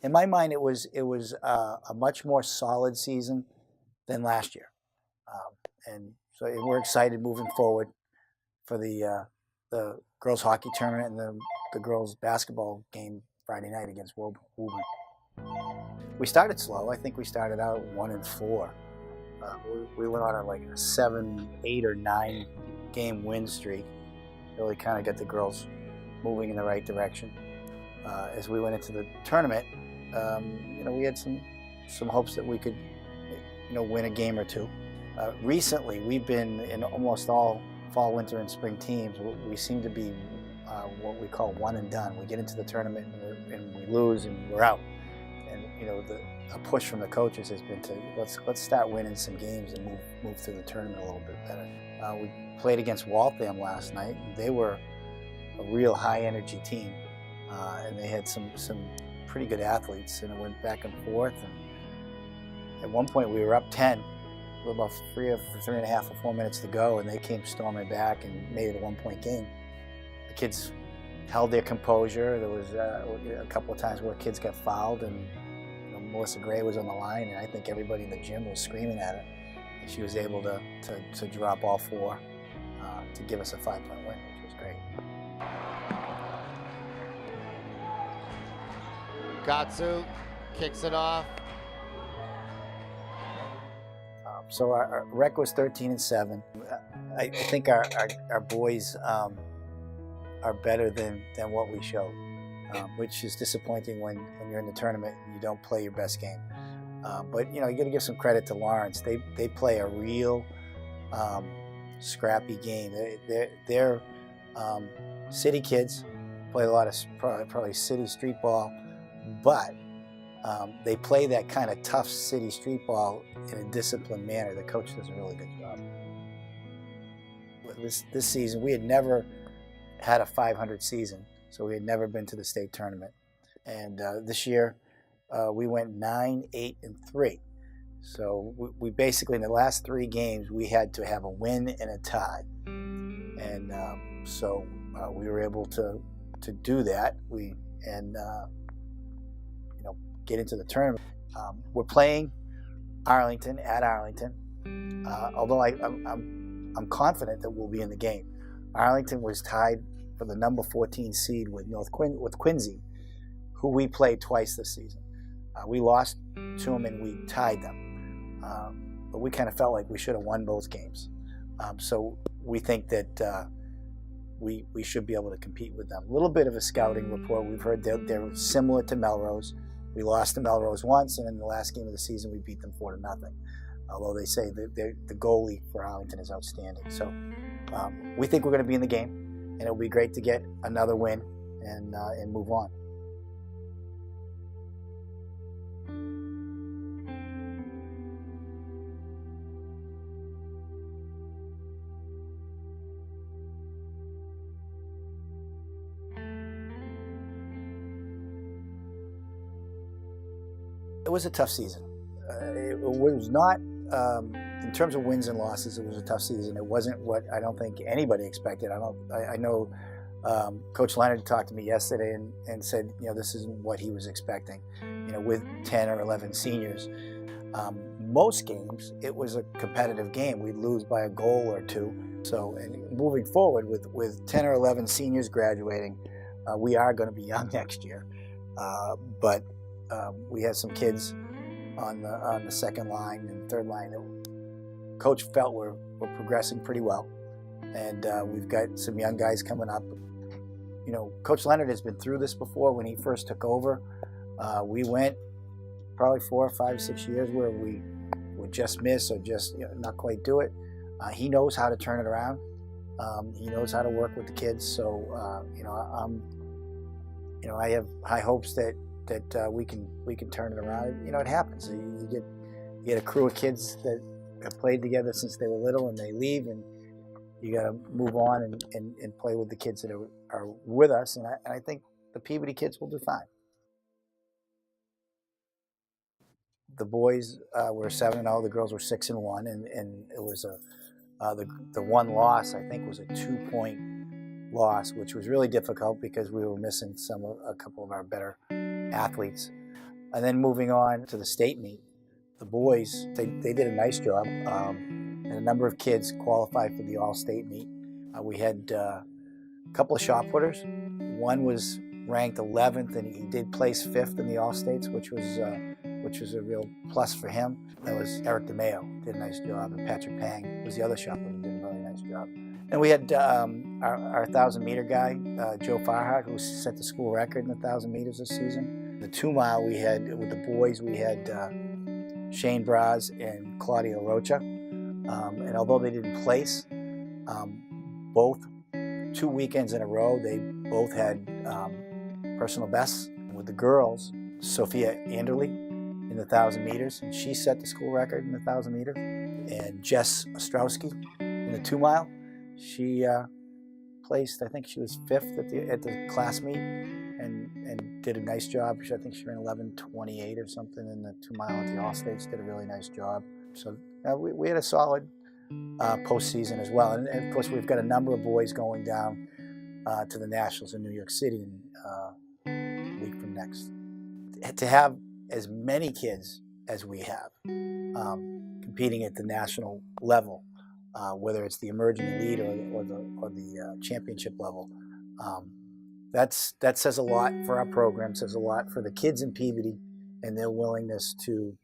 in my mind, it was a much more solid season than last year, and so we're excited moving forward for the girls hockey tournament and the girls basketball game Friday night against Woburn. We started slow. I think we started out 1-4. We went on like a 7, 8, or 9 game win streak. Really kind of got the girls moving in the right direction. As we went into the tournament, we had some hopes that we could, win a game or two. Recently, we've been in almost all fall, winter, and spring teams. We seem to be what we call one and done. We get into the tournament and we lose and we're out. And a push from the coaches has been to let's start winning some games and move through the tournament a little bit better. We played against Waltham last night. They were a real high energy team, and they had some pretty good athletes, and it went back and forth. And at one point we were up 10 with about 3.5 or 4 minutes to go, and they came storming back and made it a 1-point game. The kids held their composure. There was a couple of times where kids got fouled, and Melissa Gray was on the line, and I think everybody in the gym was screaming at her. And she was able to drop all 4 to give us a 5-point win, which was great. Gatsu kicks it off. So our rec was 13-7. I think our boys are better than what we showed, which is disappointing when you're in the tournament and you don't play your best game. But you got to give some credit to Lawrence. They play a real scrappy game. They're city kids, play a lot of probably city street ball, but they play that kind of tough city street ball in a disciplined manner. The coach does a really good job. This season, we had never had a 500 season, so we had never been to the state tournament. And this year, we went 9-8-3. So we basically, in the last 3 games, we had to have a win and a tie. And so we were able to do that. Get into the tournament. We're playing Arlington at Arlington, although I'm confident that we'll be in the game. Arlington was tied for the number 14 seed with Quincy, who we played twice this season. We lost to them and we tied them, but we kind of felt like we should have won both games. So we think that we should be able to compete with them. A little bit of a scouting report. We've heard they're similar to Melrose. We lost to Melrose once, and in the last game of the season, we beat them 4-0. Although they say the goalie for Arlington is outstanding. So we think we're going to be in the game, and it'll be great to get another win and move on. It was a tough season. It was not, in terms of wins and losses, it was a tough season. It wasn't what I don't think anybody expected. I know Coach Leonard talked to me yesterday and said, this isn't what he was expecting, with 10 or 11 seniors. Most games, it was a competitive game. We'd lose by a goal or 2. So, and moving forward with 10 or 11 seniors graduating, we are going to be young next year. But we have some kids on the second line and third line that Coach felt were progressing pretty well, and we've got some young guys coming up. Coach Leonard has been through this before. When he first took over, we went probably 4 or 5, 6 years where we would just miss or just not quite do it. He knows how to turn it around. He knows how to work with the kids. So I have high hopes that we can turn it around. It happens. You get a crew of kids that have played together since they were little, and they leave, and you got to move on and play with the kids that are with us. And I think the Peabody kids will do fine. The boys were 7-0. The girls were 6-1, and it was the one loss I think was a 2-point loss, which was really difficult because we were missing a couple of our better athletes. And then moving on to the state meet, the boys, they did a nice job. And a number of kids qualified for the all-state meet. We had a couple of shot putters. One was ranked 11th, and he did place 5th in the all-states, which was a real plus for him. That was Eric DeMeo, did a nice job, and Patrick Pang was the other shot putter, did a really nice job. And we had our 1,000-meter guy, Joe Farhart, who set the school record in the 1,000 meters this season. The 2-mile we had, with the boys, we had Shane Braz and Claudio Rocha. And although they didn't place, both 2 weekends in a row, they both had personal bests. With the girls, Sophia Anderley in the 1,000 meters, and she set the school record in the 1,000 meters. And Jess Ostrowski in the 2-mile, she placed, I think she was 5th at the class meet, and did a nice job. I think she ran 11:28 or something in the 2-mile at the All-States, did a really nice job. So we had a solid postseason as well. And of course, we've got a number of boys going down to the Nationals in New York City in a week from next. To have as many kids as we have competing at the national level, whether it's the emerging elite or the championship level, that says a lot for our program, says a lot for the kids in Peabody and their willingness to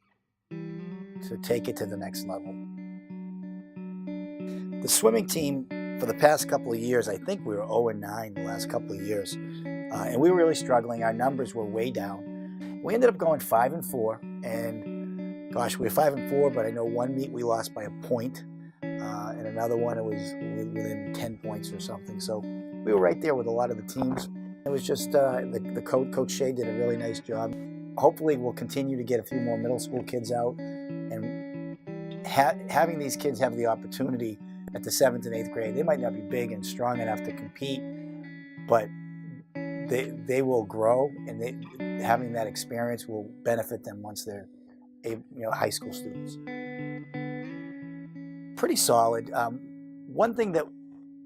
take it to the next level. The swimming team, for the past couple of years, I think we were 0-9 the last couple of years, and we were really struggling. Our numbers were way down. We ended up going 5-4, and gosh, we were 5-4, but I know one meet we lost by a point, and another one it was within 10 points or something. So we were right there with a lot of the teams. It was just the Coach Shea did a really nice job. Hopefully we'll continue to get a few more middle school kids out, and having these kids have the opportunity at the 7th and 8th grade. They might not be big and strong enough to compete, but they will grow, and having that experience will benefit them once they're high school students. Pretty solid. One thing that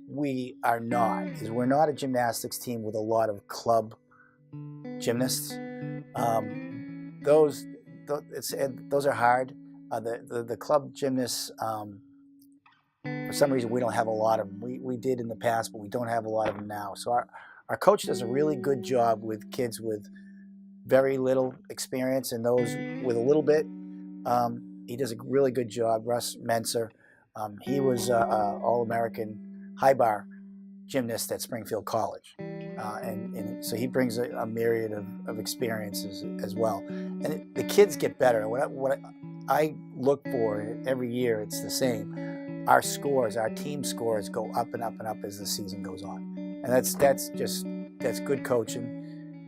we are not is we're not a gymnastics team with a lot of club gymnasts. Those are hard. The club gymnasts, for some reason, we don't have a lot of them. We did in the past, but we don't have a lot of them now. So our coach does a really good job with kids with very little experience, and those with a little bit. He does a really good job. Russ Menser, he was an All-American high bar gymnast at Springfield College. And so he brings a myriad of experiences as well. And the kids get better. What I look for every year, it's the same. Our team scores go up and up and up as the season goes on. And that's good coaching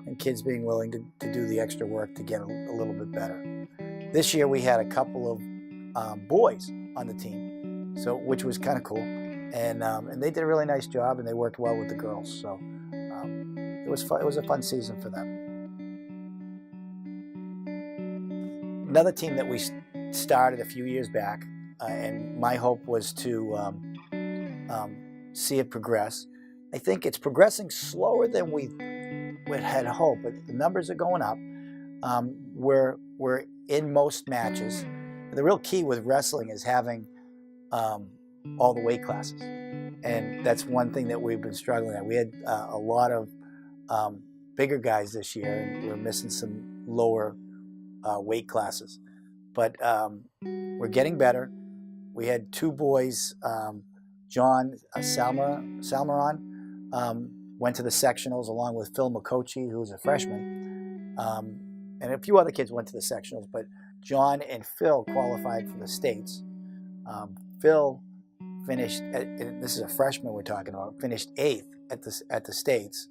and kids being willing to do the extra work to get a little bit better. This year we had a couple of boys on the team, which was kind of cool. And they did a really nice job, and they worked well with the girls. So it was fun. It was a fun season for them. Another team that we started a few years back, and my hope was to see it progress. I think it's progressing slower than we had hoped, but the numbers are going up. We're in most matches. The real key with wrestling is having all the weight classes, and that's one thing that we've been struggling at. We had a lot of bigger guys this year, and we're missing some lower weight classes, but we're getting better. We had 2 boys, John Salmaron went to the sectionals along with Phil McCochie, who's a freshman, and a few other kids went to the sectionals, but John and Phil qualified for the states. Phil finished, this is a freshman we're talking about, finished 8th at the states,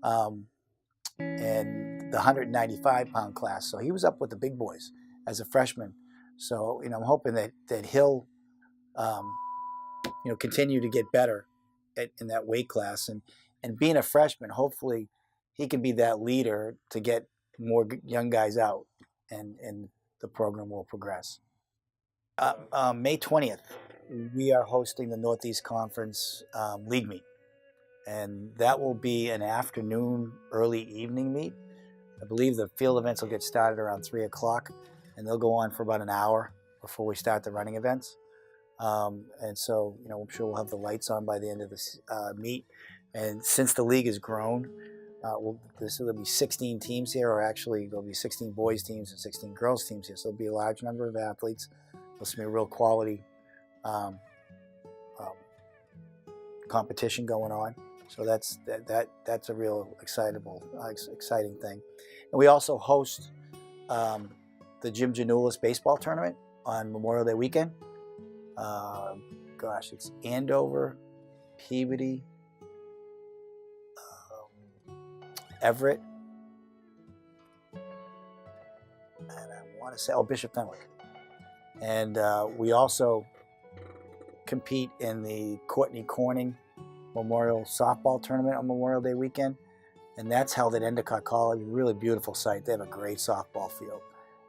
and the 195-pound class. So he was up with the big boys as a freshman. So I'm hoping that he'll continue to get better in that weight class, and being a freshman, hopefully he can be that leader to get more young guys out, and the program will progress. May 20th, we are hosting the Northeast Conference League meet, and that will be an afternoon, early evening meet. I believe the field events will get started around 3 o'clock, and they'll go on for about an hour before we start the running events. And so, I'm sure we'll have the lights on by the end of this meet. And since the league has grown, there'll be 16 teams here, or actually there'll be 16 boys teams and 16 girls teams here. So there'll be a large number of athletes. There's going to be a real quality competition going on. So that's a real exciting thing. And we also host the Jim Janulis baseball tournament on Memorial Day weekend. It's Andover, Peabody, Everett, and I want to say, Bishop Fenwick. And we also compete in the Courtney Corning Memorial Softball Tournament on Memorial Day weekend. And that's held at Endicott College. Really beautiful site. They have a great softball field.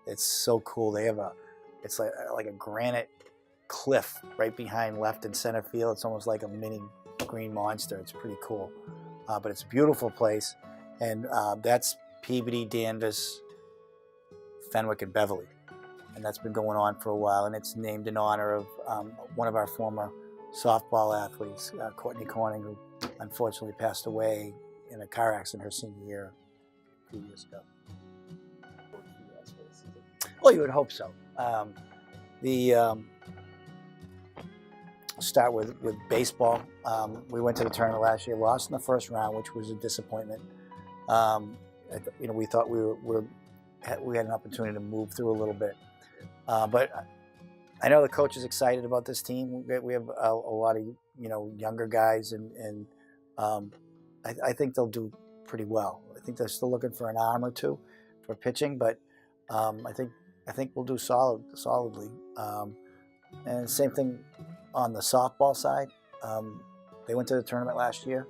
It's so cool. It's like a granite cliff right behind left and center field. It's almost like a mini green monster. It's pretty cool. But it's a beautiful place. And that's Peabody, Danvers, Fenwick, and Beverly. And that's been going on for a while. And it's named in honor of one of our former softball athletes, Courtney Corning, who unfortunately passed away in a car accident her senior year a few years ago. Well, you would hope so. Start with baseball. We went to the tournament last year, lost in the first round, which was a disappointment. We thought we had an opportunity to move through a little bit, but I know the coach is excited about this team. We have a lot of younger guys, and I think they'll do pretty well. I think they're still looking for an arm or two for pitching, but I think we'll do solidly. And same thing on the softball side. They went to the tournament last year.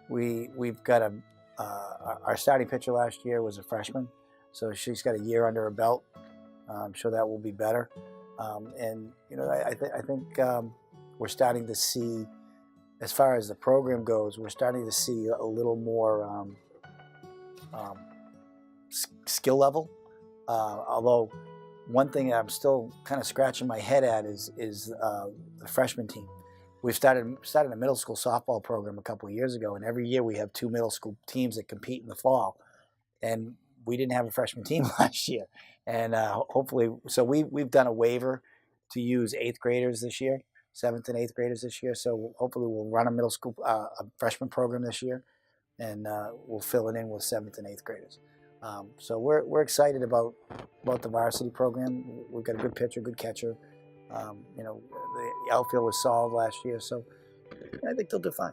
We've got our starting pitcher last year was a freshman, so she's got a year under her belt. I'm sure that will be better. I think we're starting to see, as far as the program goes, we're starting to see a little more skill level. Although one thing I'm still kind of scratching my head at is the freshman team. We've started a middle school softball program a couple of years ago, and every year we have 2 middle school teams that compete in the fall. And we didn't have a freshman team last year. And hopefully, so we've done a waiver to use 8th graders this year, 7th and 8th graders this year. So hopefully we'll run a middle school, a freshman program this year, and we'll fill it in with 7th and 8th graders. So we're excited about the varsity program. We've got a good pitcher, good catcher. The outfield was solid last year, so I think they'll do fine.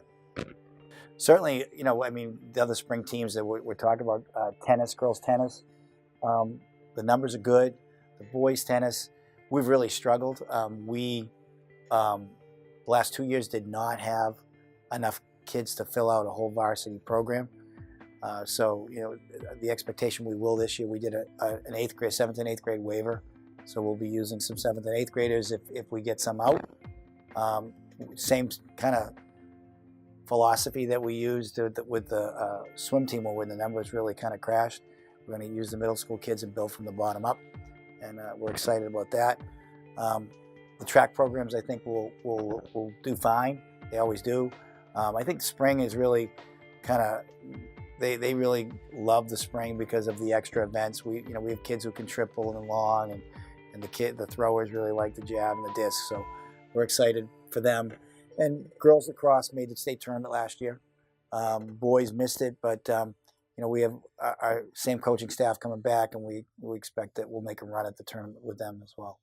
Certainly, the other spring teams that we're talking about, tennis, girls tennis, the numbers are good. The boys tennis, we've really struggled. We, the last 2 years, did not have enough kids to fill out a whole varsity program. So the expectation we will this year. We did an 8th grade, 7th and 8th grade waiver. So we'll be using some 7th and 8th graders if we get some out. Same kind of philosophy that we used with the swim team, when the numbers really kind of crashed. We're going to use the middle school kids and build from the bottom up, and we're excited about that. The track programs, I think, will do fine. They always do. I think spring is really kind of, they really love the spring because of the extra events. We have kids who can triple and long, and the throwers really like the jab and the disc. So we're excited for them. And girls lacrosse made the state tournament last year. Boys missed it, but we have our same coaching staff coming back, and we expect that we'll make a run at the tournament with them as well.